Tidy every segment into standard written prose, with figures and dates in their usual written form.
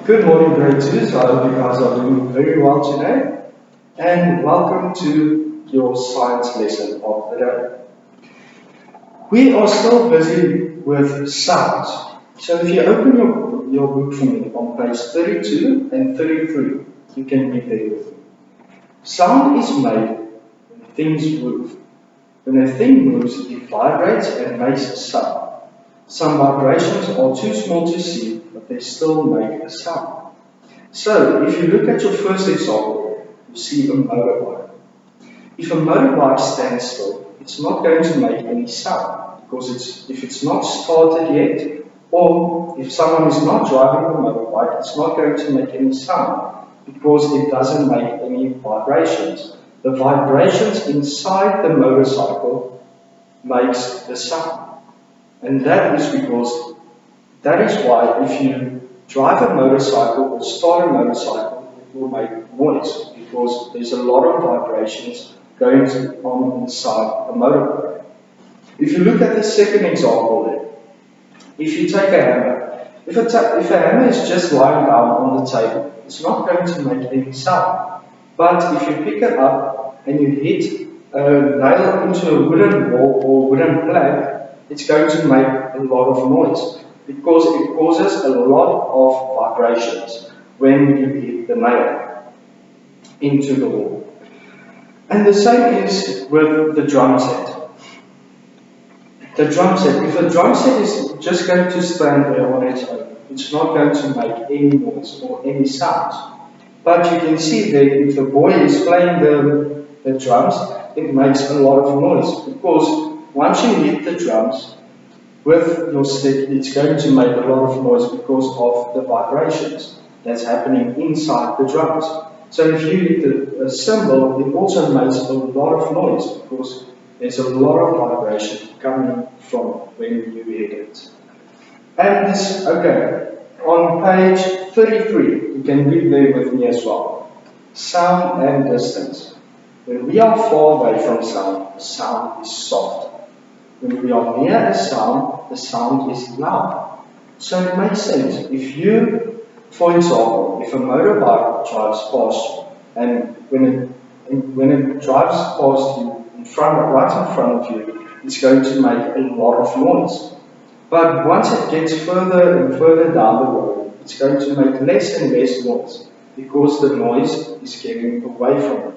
Good morning, grade 2s. I hope you guys are doing very well today. And welcome to your science lesson of the day. We are still busy with sounds. So if you open your book for me on page 32 and 33, you can read there with me. Sound is made when things move. When a thing moves, it vibrates and makes a sound. Some vibrations are too small to see, but they still make a sound. So, if you look at your first example, you see a motorbike. If a motorbike stands still, it's not going to make any sound, because if it's not started yet, or if someone is not driving the motorbike, it's not going to make any sound, because it doesn't make any vibrations. The vibrations inside the motorcycle makes the sound. And that is why if you drive a motorcycle or start a motorcycle, it will make noise, because there's a lot of vibrations going on inside a motorbike. If you look at the second example there, if you take a hammer, if a hammer is just lying down on the table, it's not going to make any sound. But if you pick it up and you hit a nail into a wooden wall or wooden plank, it's going to make a lot of noise, because it causes a lot of vibrations when you hit the nail into the wall. And the same is with the drum set. The drum set, if a drum set is just going to stand there on its own, it's not going to make any noise or any sounds. But you can see there, if the boy is playing the drums, it makes a lot of noise, because once you hit the drums with your stick, it's going to make a lot of noise because of the vibrations that's happening inside the drums. So if you hit a cymbal, it also makes a lot of noise, because there's a lot of vibration coming from when you hit it. And this, okay, on page 33, you can read there with me as well. Sound and distance. When we are far away from sound, the sound is soft. When we are near a sound, the sound is loud. So it makes sense. If you, for example, if a motorbike drives past you, and when it drives past you right in front of you, it's going to make a lot of noise. But once it gets further and further down the road, it's going to make less and less noise, because the noise is getting away from it.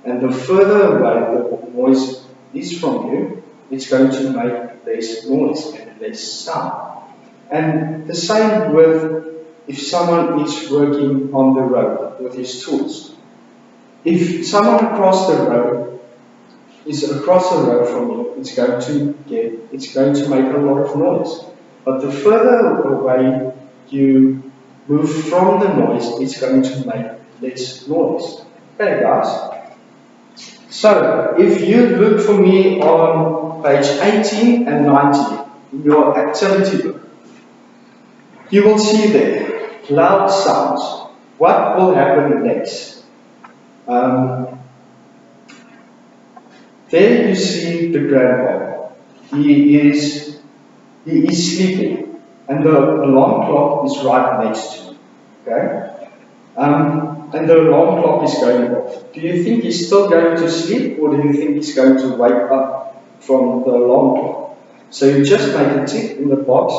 And the further away the noise is from you, it's going to make less noise and less sound. And the same with if someone is working on the road with his tools. If someone across the road from you, it's going to make a lot of noise. But the further away you move from the noise, it's going to make less noise. Okay, guys? So, if you look for me on page 18 and 19 in your activity book, you will see there, loud sounds. What will happen next? There you see the grandpa. He is sleeping, and the alarm clock is right next to him. Okay? And the alarm clock is going off. Do you think he's still going to sleep, or do you think he's going to wake up from the alarm clock? So you just make a tick in the box.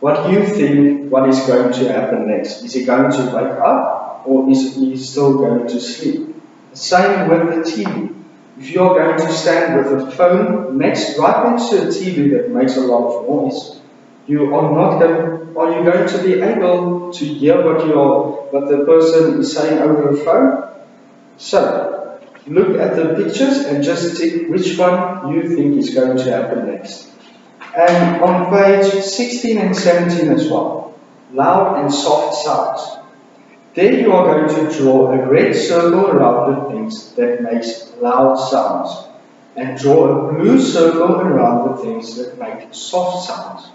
What do you think what is going to happen next? Is he going to wake up, or is he still going to sleep? The same with the TV. If you are going to stand with a phone right next to a TV that makes a lot of noise, are you going to be able to hear what the person is saying over the phone? So, look at the pictures and just tick which one you think is going to happen next. And on page 16 and 17 as well, loud and soft sounds. There you are going to draw a red circle around the things that makes loud sounds, and draw a blue circle around the things that make soft sounds.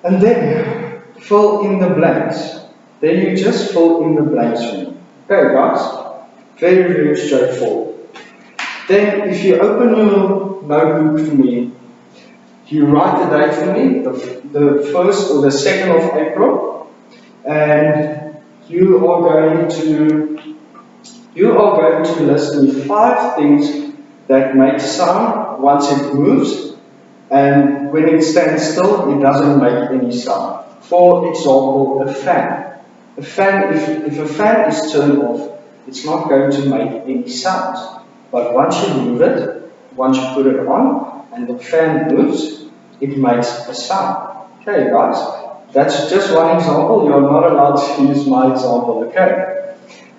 And then fill in the blanks. Then you just fill in the blanks for me. Okay, guys? Very, very straightforward. Then if you open your notebook for me, you write the date for me, the 1st or the 2nd of April. and you are going to list me 5 things that make sound once it moves, and when it stands still, it doesn't make any sound. For example, a fan. A fan, if a fan is turned off, it's not going to make any sounds. But once you move it, once you put it on, and the fan moves, it makes a sound. Okay, guys, that's just one example. You are not allowed to use my example, okay?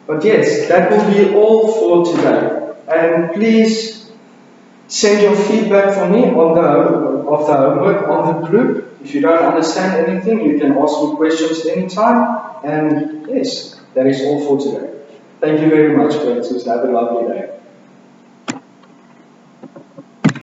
But yes, that will be all for today. And please send your feedback for me on of the homework on the group. If you don't understand anything, you can ask me questions anytime. And yes, that is all for today. Thank you very much, friends. Have a lovely day.